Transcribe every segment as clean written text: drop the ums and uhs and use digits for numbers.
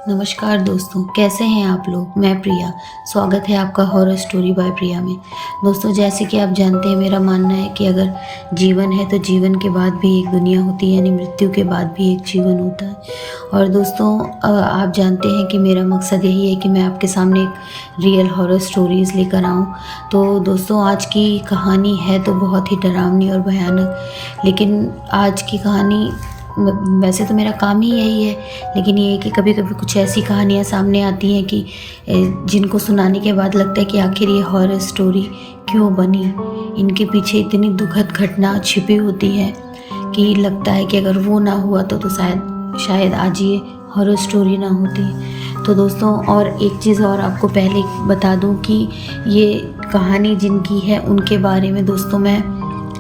नमस्कार दोस्तों, कैसे हैं आप लोग। मैं प्रिया। स्वागत है आपका हॉरर स्टोरी बाय प्रिया में। दोस्तों, जैसे कि आप जानते हैं, मेरा मानना है कि अगर जीवन है तो जीवन के बाद भी एक दुनिया होती है, यानी मृत्यु के बाद भी एक जीवन होता है। और दोस्तों, आप जानते हैं कि मेरा मकसद यही है कि मैं आपके सामने एक रियल हॉरर स्टोरीज़ लेकर आऊँ। तो दोस्तों, आज की कहानी है तो बहुत ही डरावनी और भयानक, लेकिन आज की कहानी वैसे तो मेरा काम ही यही है, लेकिन ये है कि कभी कभी कुछ ऐसी कहानियाँ सामने आती हैं कि जिनको सुनाने के बाद लगता है कि आखिर ये हॉरर स्टोरी क्यों बनी। इनके पीछे इतनी दुखद घटना छिपी होती है कि लगता है कि अगर वो ना हुआ तो शायद आज ये हॉरर स्टोरी ना होती। तो दोस्तों, और एक चीज़ और आपको पहले बता दूं कि ये कहानी जिनकी है उनके बारे में दोस्तों मैं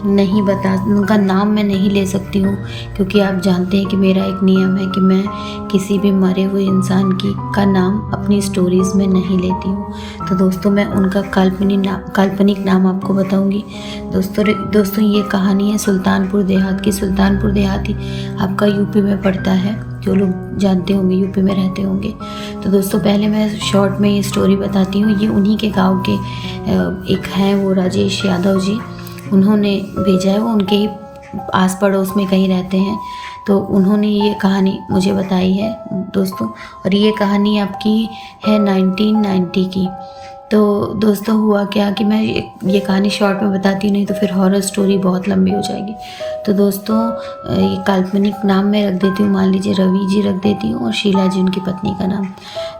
नहीं बता, उनका नाम मैं नहीं ले सकती हूँ, क्योंकि आप जानते हैं कि मेरा एक नियम है कि मैं किसी भी मरे हुए इंसान का नाम अपनी स्टोरीज़ में नहीं लेती हूँ। तो दोस्तों, मैं उनका काल्पनिक नाम आपको बताऊँगी। दोस्तों ये कहानी है सुल्तानपुर देहात की। सुल्तानपुर देहात ही आपका यूपी में पड़ता है, जो लोग जानते होंगे यूपी में रहते होंगे। तो दोस्तों, पहले मैं शॉर्ट में ये स्टोरी बताती हूँ। ये उन्हीं के गाँव के एक हैं, वो राजेश यादव जी, उन्होंने भेजा है। वो उनके ही आस पड़ोस में कहीं रहते हैं, तो उन्होंने ये कहानी मुझे बताई है दोस्तों। और ये कहानी आपकी है 1990 की। तो दोस्तों, हुआ क्या कि मैं ये कहानी शॉर्ट में बताती नहीं तो फिर हॉरर स्टोरी बहुत लंबी हो जाएगी। तो दोस्तों, ये काल्पनिक नाम मैं रख देती हूँ, मान लीजिए रवि जी रख देती हूँ, और शीला जी उनकी पत्नी का नाम।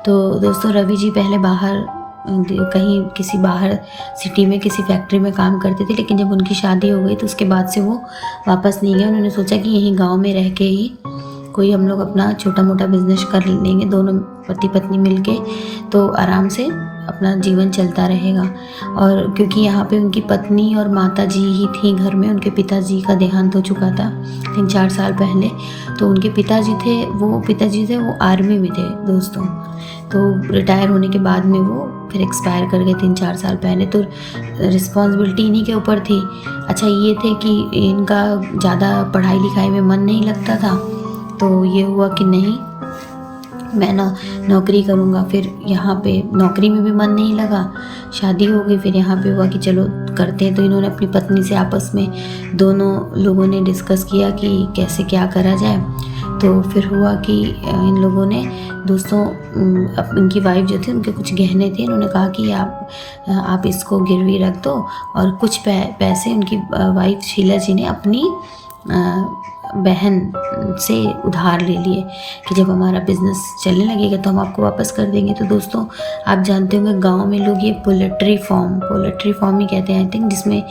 तो दोस्तों, रवि जी पहले कहीं किसी बाहर सिटी में किसी फैक्ट्री में काम करते थे, लेकिन जब उनकी शादी हो गई तो उसके बाद से वो वापस नहीं गए। उन्होंने सोचा कि यहीं गांव में रह के ही कोई हम लोग अपना छोटा मोटा बिजनेस कर लेंगे, दोनों पति पत्नी मिलके, तो आराम से अपना जीवन चलता रहेगा। और क्योंकि यहाँ पे उनकी पत्नी और माता जी ही थी घर में, उनके पिताजी का देहांत हो चुका था 3-4 साल पहले। तो उनके पिताजी थे वो आर्मी में थे दोस्तों। तो रिटायर होने के बाद में वो फिर एक्सपायर कर गए 3-4 साल पहले। तो रिस्पॉन्सिबिलिटी इन्हीं के ऊपर थी। अच्छा, ये थे कि इनका ज़्यादा पढ़ाई लिखाई में मन नहीं लगता था, तो ये हुआ कि नहीं, मैं नौकरी करूँगा। फिर यहाँ पे नौकरी में भी मन नहीं लगा, शादी हो गई। फिर यहाँ पे हुआ कि चलो करते हैं। तो इन्होंने अपनी पत्नी से आपस में दोनों लोगों ने डिस्कस किया कि कैसे क्या करा जाए। तो फिर हुआ कि इन लोगों ने दोस्तों, इनकी वाइफ जो थी उनके कुछ गहने थे, इन्होंने कहा कि आप इसको गिरवी रख दो। और कुछ पैसे उनकी वाइफ शीला जी ने अपनी बहन से उधार ले लिए कि जब हमारा बिजनेस चलने लगेगा तो हम आपको वापस कर देंगे। तो दोस्तों, आप जानते होंगे गांव में लोग ये पोल्ट्री फार्म ही कहते हैं आई थिंक, जिसमें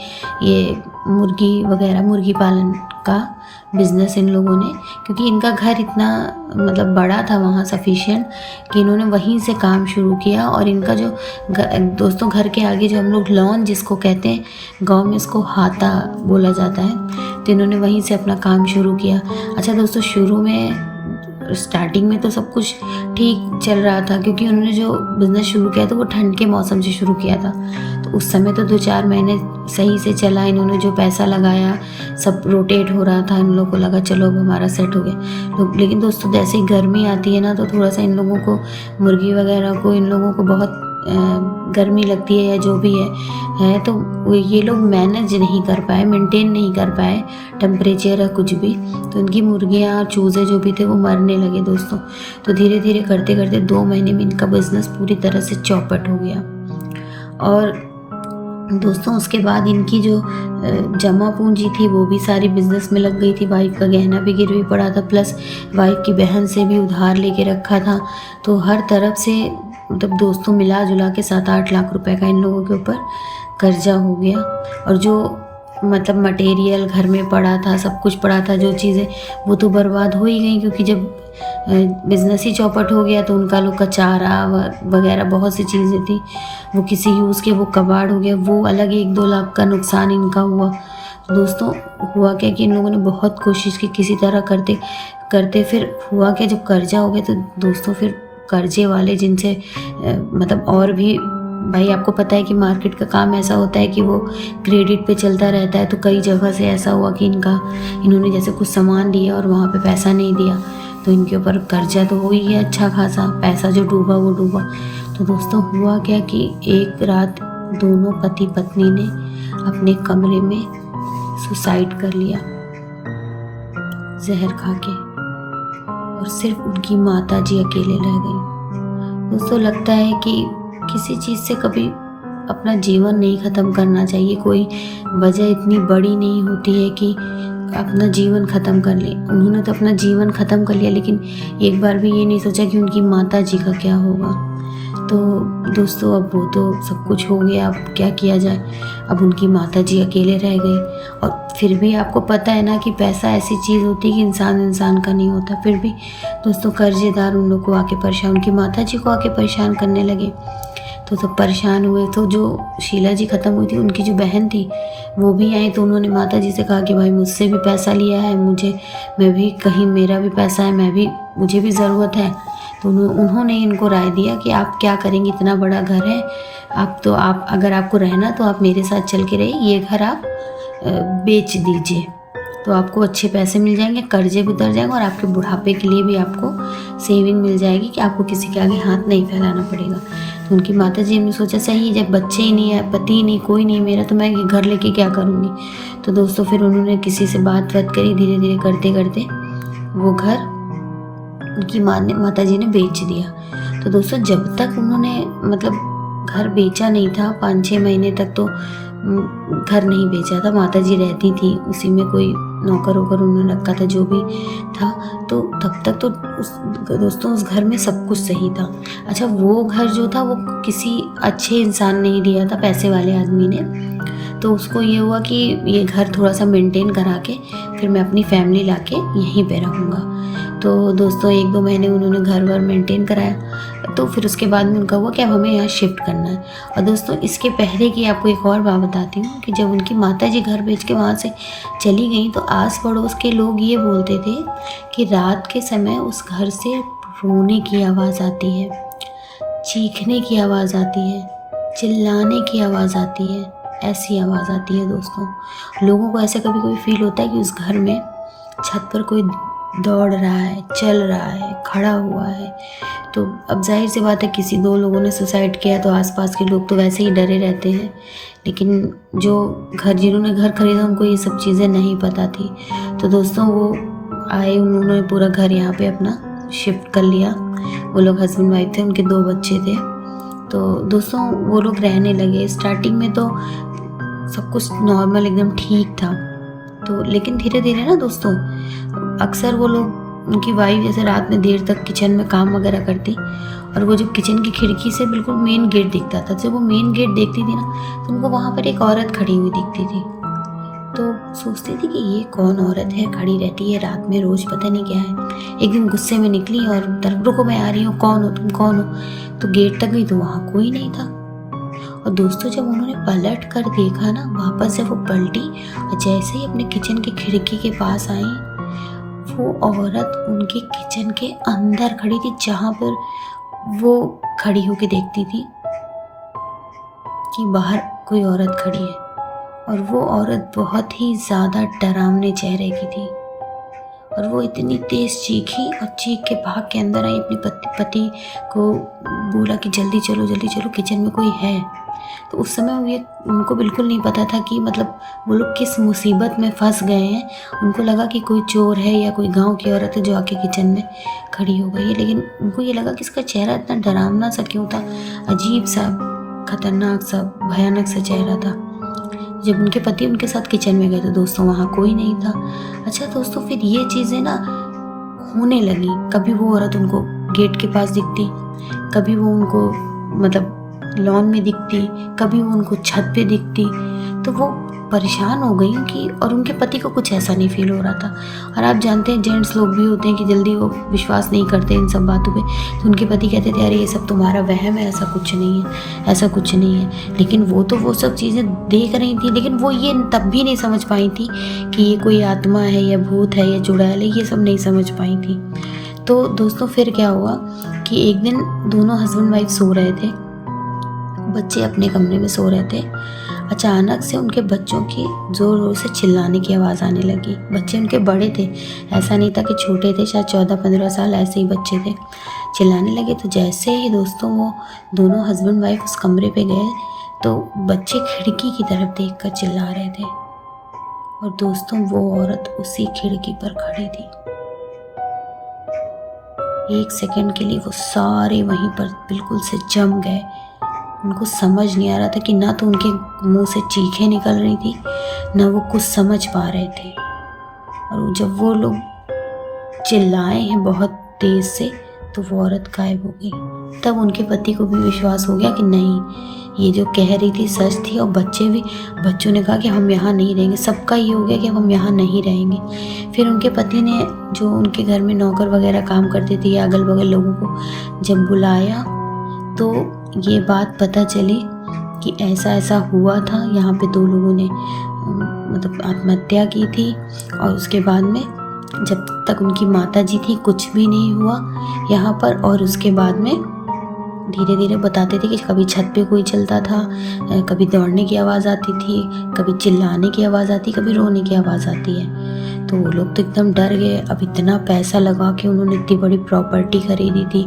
ये मुर्गी पालन का बिज़नेस इन लोगों ने, क्योंकि इनका घर इतना मतलब बड़ा था वहाँ सफिशिएंट, कि इन्होंने वहीं से काम शुरू किया। और इनका जो दोस्तों घर के आगे जो हम लोग लॉन जिसको कहते हैं, गांव में इसको हाता बोला जाता है, तो इन्होंने वहीं से अपना काम शुरू किया। अच्छा दोस्तों, शुरू में स्टार्टिंग में तो सब कुछ ठीक चल रहा था, क्योंकि उन्होंने जो बिज़नेस शुरू किया था वो ठंड के मौसम से शुरू किया था। तो उस समय तो 2-4 महीने सही से चला। इन्होंने जो पैसा लगाया सब रोटेट हो रहा था, इन लोगों को लगा चलो अब हमारा सेट हो गया। लेकिन दोस्तों, जैसे ही गर्मी आती है ना, तो थोड़ा सा इन लोगों को, मुर्गी वगैरह को, इन लोगों को बहुत गर्मी लगती है या जो भी है, तो ये लोग मैनेज नहीं कर पाए, मेंटेन नहीं कर पाए टेम्परेचर या कुछ भी। तो इनकी मुर्गियाँ और चूज़े जो भी थे वो मरने लगे दोस्तों। तो धीरे धीरे करते करते 2 महीने में इनका बिजनेस पूरी तरह से चौपट हो गया। और दोस्तों, उसके बाद इनकी जो जमा पूंजी थी वो भी सारी बिजनेस में लग गई थी। वाइफ का गहना भी गिरवी पड़ा था, प्लस वाइफ की बहन से भी उधार लेके रखा था। तो हर तरफ से मतलब दोस्तों मिला जुला के 7-8 लाख रुपए का इन लोगों के ऊपर कर्जा हो गया। और जो मतलब मटेरियल घर में पड़ा था, सब कुछ पड़ा था, जो चीज़ें, वो तो बर्बाद हो ही गई, क्योंकि जब बिजनेस ही चौपट हो गया तो उनका लोग का चारा वगैरह बहुत सी चीज़ें थी वो किसी यूज़ के, वो कबाड़ हो गया, वो अलग 1-2 लाख का नुकसान इनका हुआ। दोस्तों, हुआ क्या कि इन लोगों ने बहुत कोशिश की किसी तरह करते करते। फिर हुआ क्या, जब कर्जा हो गया तो दोस्तों फिर कर्जे वाले जिनसे मतलब और भी भाई आपको पता है कि मार्केट का काम ऐसा होता है कि वो क्रेडिट पे चलता रहता है। तो कई जगह से ऐसा हुआ कि इन्होंने जैसे कुछ सामान लिया और वहाँ पे पैसा नहीं दिया, तो इनके ऊपर कर्जा तो हुई है अच्छा खासा, पैसा जो डूबा वो डूबा। तो दोस्तों हुआ क्या कि एक रात दोनों पति पत्नी ने अपने कमरे में सुसाइड कर लिया जहर खा के, और सिर्फ उनकी माता जी अकेले रह गई। दोस्तों लगता है कि किसी चीज़ से कभी अपना जीवन नहीं ख़त्म करना चाहिए। कोई वजह इतनी बड़ी नहीं होती है कि अपना जीवन ख़त्म कर ले। उन्होंने तो अपना जीवन ख़त्म कर लिया, लेकिन एक बार भी ये नहीं सोचा कि उनकी माता जी का क्या होगा। तो दोस्तों अब वो तो सब कुछ हो गया, अब क्या किया जाए। अब उनकी माता जी अकेले रह गए, और फिर भी आपको पता है ना कि पैसा ऐसी चीज़ होती है कि इंसान का नहीं होता। फिर भी दोस्तों कर्जेदार उन लोग को आके परेशान, उनकी माता जी को आके परेशान करने लगे। तो सब परेशान हुए। तो जो शीला जी ख़त्म हुई थी, उनकी जो बहन थी वो भी आई। तो उन्होंने माता जी से कहा कि भाई मुझसे भी पैसा लिया है, मैं भी कहीं मेरा भी पैसा है, मुझे भी ज़रूरत है। तो उन्होंने इनको राय दिया कि आप क्या करेंगे, इतना बड़ा घर है, आप अगर आपको रहना तो आप मेरे साथ चल के रहिए, ये घर आप बेच दीजिए तो आपको अच्छे पैसे मिल जाएंगे, कर्जे भी उतर जाएंगे, और आपके बुढ़ापे के लिए भी आपको सेविंग मिल जाएगी कि आपको किसी के आगे हाथ नहीं फैलाना पड़ेगा। तो उनकी माता जी ने सोचा सही है, जब बच्चे ही नहीं है, पति नहीं, कोई नहीं मेरा, तो मैं ये घर लेके क्या करूँगी। तो दोस्तों फिर उन्होंने किसी से बात करी, धीरे धीरे करते करते वो घर उनकी माता जी ने बेच दिया। तो दोस्तों जब तक उन्होंने मतलब घर बेचा नहीं था, 5-6 महीने तक तो घर नहीं बेचा था, माता जी रहती थी उसी में, कोई नौकर वोकर उन्होंने रखा था जो भी था। तो तब तक तो दोस्तों उस घर में सब कुछ सही था। अच्छा वो घर जो था वो किसी अच्छे इंसान ने ही दिया था, पैसे वाले आदमी ने। तो उसको ये हुआ कि ये घर थोड़ा सा मेंटेन करा के फिर मैं अपनी फैमिली लाके यहीं पे रहूँगा। तो दोस्तों 1-2 महीने उन्होंने घर वर मेंटेन कराया। तो फिर उसके बाद में उनका हुआ कि अब हमें यहाँ शिफ्ट करना है। और दोस्तों इसके पहले की आपको एक और बात बताती हूँ कि जब उनकी माता जी घर बेच के वहाँ से चली गई, तो आस पड़ोस के लोग ये बोलते थे कि रात के समय उस घर से रोने की आवाज़ आती है, चीखने की आवाज़ आती है, चिल्लाने की आवाज़ आती है, ऐसी आवाज़ आती है। दोस्तों लोगों को ऐसा कभी कभी फील होता है कि उस घर में छत पर कोई दौड़ रहा है, चल रहा है, खड़ा हुआ है। तो अब जाहिर सी बात है किसी 2 लोगों ने सुसाइड किया तो आसपास के लोग तो वैसे ही डरे रहते हैं, लेकिन जिन्होंने घर खरीदा उनको ये सब चीज़ें नहीं पता थी। तो दोस्तों वो आए, उन्होंने पूरा घर यहाँ पे अपना शिफ्ट कर लिया। वो लोग हस्बैंड वाइफ थे, उनके 2 बच्चे थे। तो दोस्तों वो लोग रहने लगे। स्टार्टिंग में तो सब कुछ नॉर्मल एकदम ठीक था, तो लेकिन धीरे धीरे ना दोस्तों अक्सर वो लोग, उनकी वाइफ जैसे रात में देर तक किचन में काम वगैरह करती, और वो जब किचन की खिड़की से बिल्कुल मेन गेट दिखता था, जब वो मेन गेट देखती थी ना तो उनको वहाँ पर एक औरत खड़ी हुई दिखती थी। तो सोचती थी कि ये कौन औरत है, खड़ी रहती है रात में रोज़, पता नहीं क्या है। एक दिन गुस्से में निकली और दरबारों को मैं आ रही हूँ, कौन हो तुम, कौन हो। तो गेट तक गई तो वहाँ कोई नहीं था। और दोस्तों जब उन्होंने पलट कर देखा ना, वापस से वो पलटी और जैसे ही अपने किचन की खिड़की के पास आई, वो औरत उनके किचन के अंदर खड़ी थी, जहाँ पर वो खड़ी होकर देखती थी कि बाहर कोई औरत खड़ी है। और वो औरत बहुत ही ज़्यादा डरावने चेहरे की थी, और वो इतनी तेज़ चीखी और चीख के भाग के अंदर आई, अपने पति को बोला कि जल्दी चलो किचन में कोई है। तो उस समय उनको बिल्कुल नहीं पता था कि मतलब वो लोग किस मुसीबत में फंस गए हैं। उनको लगा कि कोई चोर है या कोई गांव की औरत है जो आके किचन में खड़ी हो गई है, लेकिन उनको ये लगा कि इसका चेहरा इतना डरावना सा क्यों था, अजीब सा, खतरनाक सा, भयानक सा चेहरा था। जब उनके पति उनके साथ किचन में गए तो दोस्तों वहाँ कोई नहीं था। अच्छा दोस्तों फिर ये चीज़ें ना होने लगी, कभी वो औरत उनको गेट के पास दिखती, कभी वो उनको मतलब लॉन में दिखती, कभी वो उनको छत पे दिखती। तो वो परेशान हो गई कि, और उनके पति को कुछ ऐसा नहीं फील हो रहा था। और आप जानते हैं जेंट्स लोग भी होते हैं कि जल्दी वो विश्वास नहीं करते इन सब बातों पे। तो उनके पति कहते थे अरे ये सब तुम्हारा वहम है, ऐसा कुछ नहीं है, ऐसा कुछ नहीं है। लेकिन वो सब चीज़ें देख रही थी, लेकिन वो ये तब भी नहीं समझ पाई थी कि ये कोई आत्मा है या भूत है या चुड़ैल है, ये सब नहीं समझ पाई थी। तो दोस्तों फिर क्या हुआ कि एक दिन दोनों हस्बैंड वाइफ सो रहे थे, बच्चे अपने कमरे में सो रहे थे। अचानक से उनके बच्चों की ज़ोर ज़ोर से चिल्लाने की आवाज़ आने लगी। बच्चे उनके बड़े थे, ऐसा नहीं था कि छोटे थे, शायद 14-15 साल ऐसे ही बच्चे थे। चिल्लाने लगे तो जैसे ही दोस्तों वो दोनों हस्बैंड वाइफ उस कमरे पे गए तो बच्चे खिड़की की तरफ देखकर चिल्ला रहे थे और दोस्तों वो औरत उसी खिड़की पर खड़ी थी। 1 सेकंड के लिए वो सारे वहीं पर बिल्कुल से जम गए। उनको समझ नहीं आ रहा था कि ना तो उनके मुंह से चीखें निकल रही थी, ना वो कुछ समझ पा रहे थे। और जब वो लोग चिल्लाए हैं बहुत तेज से तो वो औरत गायब हो गई। तब उनके पति को भी विश्वास हो गया कि नहीं, ये जो कह रही थी सच थी। और बच्चों ने कहा कि हम यहाँ नहीं रहेंगे। सबका ये हो गया कि हम यहाँ नहीं रहेंगे। फिर उनके पति ने जो उनके घर में नौकर वगैरह काम करते थे या अगल बगल लोगों को जब बुलाया तो ये बात पता चली कि ऐसा ऐसा हुआ था। यहाँ पे 2 लोगों ने मतलब आत्महत्या की थी और उसके बाद में जब तक उनकी माताजी थी कुछ भी नहीं हुआ यहाँ पर। और उसके बाद में धीरे धीरे बताते थे कि कभी छत पे कोई चलता था, कभी दौड़ने की आवाज़ आती थी, कभी चिल्लाने की आवाज़ आती, कभी रोने की आवाज़ आती है। तो वो लोग तो एकदम डर गए। अब इतना पैसा लगा के उन्होंने इतनी बड़ी प्रॉपर्टी खरीदी थी,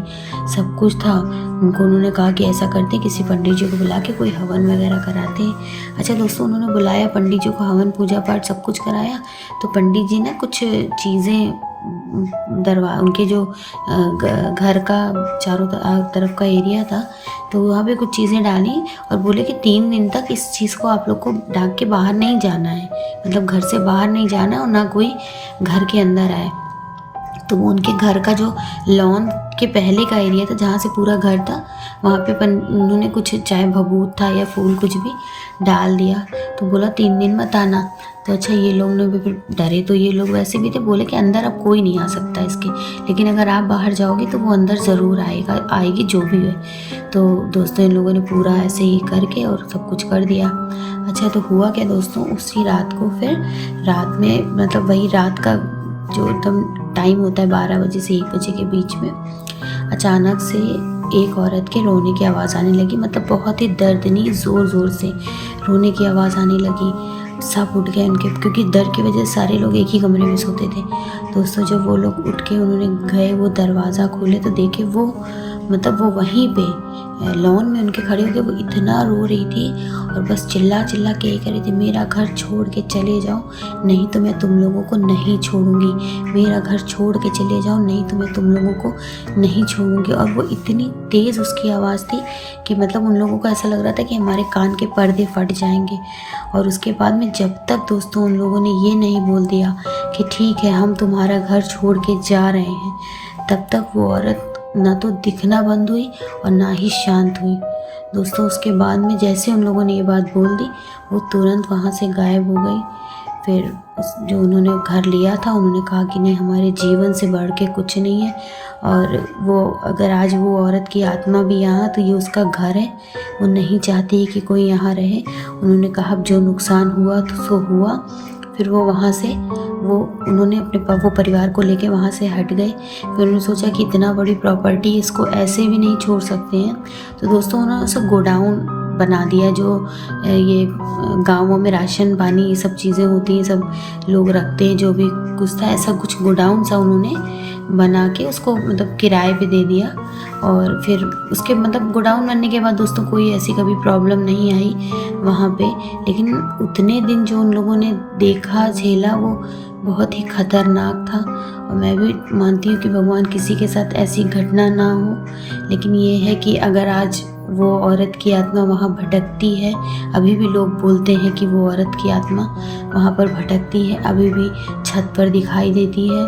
सब कुछ था। उन्होंने कहा कि ऐसा करते किसी पंडित जी को बुला के कोई हवन वगैरह कराते हैं। अच्छा दोस्तों, उन्होंने बुलाया पंडित जी को, हवन पूजा पाठ सब कुछ कराया। तो पंडित जी ना कुछ चीज़ें उनके जो घर का चारों तरफ का एरिया था तो वहाँ पे कुछ चीज़ें डाली और बोले कि 3 दिन तक इस चीज़ को आप लोग को ढक के बाहर नहीं जाना है, मतलब घर से बाहर नहीं जाना और ना कोई घर के अंदर आए। तो वो उनके घर का जो लॉन के पहले का एरिया था जहाँ से पूरा घर था वहाँ पे उन्होंने कुछ चाहे भभूत था या फूल कुछ भी डाल दिया। तो बोला 3 दिन मत आना। तो अच्छा, ये लोग ने भी फिर डरे। तो ये लोग वैसे भी थे, बोले कि अंदर अब कोई नहीं आ सकता इसके, लेकिन अगर आप बाहर जाओगे तो वो अंदर ज़रूर आएगी जो भी है। तो दोस्तों इन लोगों ने पूरा ऐसे ही करके और सब कुछ कर दिया। अच्छा, तो हुआ क्या दोस्तों, उसी रात को फिर रात में मतलब वही रात का जो एकदम टाइम होता है 12 बजे से 1 बजे के बीच में अचानक से एक औरत के रोने की आवाज़ आने लगी। मतलब बहुत ही दर्दनी ज़ोर ज़ोर से रोने की आवाज़ आने लगी। सब उठ गए उनके, क्योंकि डर की वजह से सारे लोग एक ही कमरे में सोते थे। दोस्तों जब वो लोग उठ के उन्होंने गए, वो दरवाज़ा खोले तो देखे वो मतलब वो वहीं पे लॉन में उनके खड़े होकर वो इतना रो रही थी और बस चिल्ला चिल्ला के कह रही थी, मेरा घर छोड़ के चले जाओ नहीं तो मैं तुम लोगों को नहीं छोड़ूंगी, मेरा घर छोड़ के चले जाओ नहीं तो मैं तुम लोगों को नहीं छोड़ूंगी। और वो इतनी तेज़ उसकी आवाज़ थी कि मतलब उन लोगों को ऐसा लग रहा था कि हमारे कान के पर्दे फट जाएंगे। और उसके बाद में जब तक दोस्तों उन लोगों ने ये नहीं बोल दिया कि ठीक है हम तुम्हारा घर छोड़ के जा रहे हैं, तब तक वो औरत ना तो दिखना बंद हुई और ना ही शांत हुई। दोस्तों उसके बाद में जैसे उन लोगों ने ये बात बोल दी वो तुरंत वहाँ से गायब हो गई। फिर जो उन्होंने घर लिया था उन्होंने कहा कि नहीं, हमारे जीवन से बढ़ के कुछ नहीं है। और वो अगर आज वो औरत की आत्मा भी यहाँ तो ये उसका घर है, वो नहीं चाहती कि कोई यहाँ रहे। उन्होंने कहा जो नुकसान हुआ तो सो हुआ। फिर वो वहाँ से उन्होंने वो परिवार को लेके वहाँ से हट गए। फिर उन्होंने सोचा कि इतना बड़ी प्रॉपर्टी इसको ऐसे भी नहीं छोड़ सकते हैं। तो दोस्तों उन्होंने उसे गोडाउन बना दिया, जो ये गाँवों में राशन पानी ये सब चीज़ें होती हैं, सब लोग रखते हैं, जो भी कुछ था ऐसा कुछ गोडाउन सा उन्होंने बना के उसको मतलब किराए पे दे दिया। और फिर उसके मतलब गोडाउन बनने के बाद दोस्तों कोई ऐसी कभी प्रॉब्लम नहीं आई वहाँ पे। लेकिन उतने दिन जो उन लोगों ने देखा झेला वो बहुत ही खतरनाक था। और मैं भी मानती हूँ कि भगवान किसी के साथ ऐसी घटना ना हो। लेकिन ये है कि अगर आज वो औरत की आत्मा वहाँ भटकती है, अभी भी लोग बोलते हैं कि वो औरत की आत्मा वहाँ पर भटकती है, अभी भी छत पर दिखाई देती है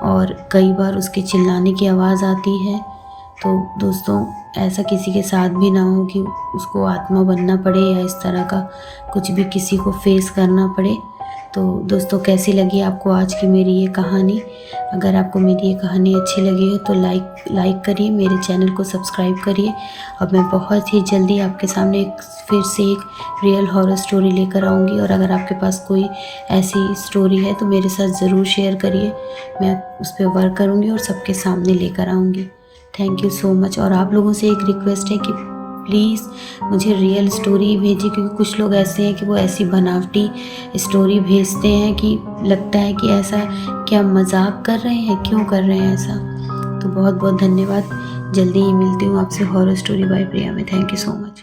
और कई बार उसके चिल्लाने की आवाज़ आती है। तो दोस्तों ऐसा किसी के साथ भी ना हो कि उसको आत्मा बनना पड़े या इस तरह का कुछ भी किसी को फेस करना पड़े। तो दोस्तों कैसी लगी आपको आज की मेरी ये कहानी? अगर आपको मेरी ये कहानी अच्छी लगी हो तो लाइक करिए, मेरे चैनल को सब्सक्राइब करिए। अब मैं बहुत ही जल्दी आपके सामने फिर से एक रियल हॉरर स्टोरी लेकर आऊँगी। और अगर आपके पास कोई ऐसी स्टोरी है तो मेरे साथ ज़रूर शेयर करिए, मैं उस पर वर्क करूँगी और सबके सामने लेकर आऊँगी। Thank you so much. और आप लोगों से एक रिक्वेस्ट है कि प्लीज़ मुझे रियल स्टोरी भेजिए, क्योंकि कुछ लोग ऐसे हैं कि वो ऐसी बनावटी स्टोरी भेजते हैं कि लगता है कि ऐसा क्या मजाक कर रहे हैं, क्यों कर रहे हैं ऐसा। तो बहुत बहुत धन्यवाद। जल्दी ही मिलती हूँ आपसे हॉरर स्टोरी बाय प्रिया में। Thank you so much.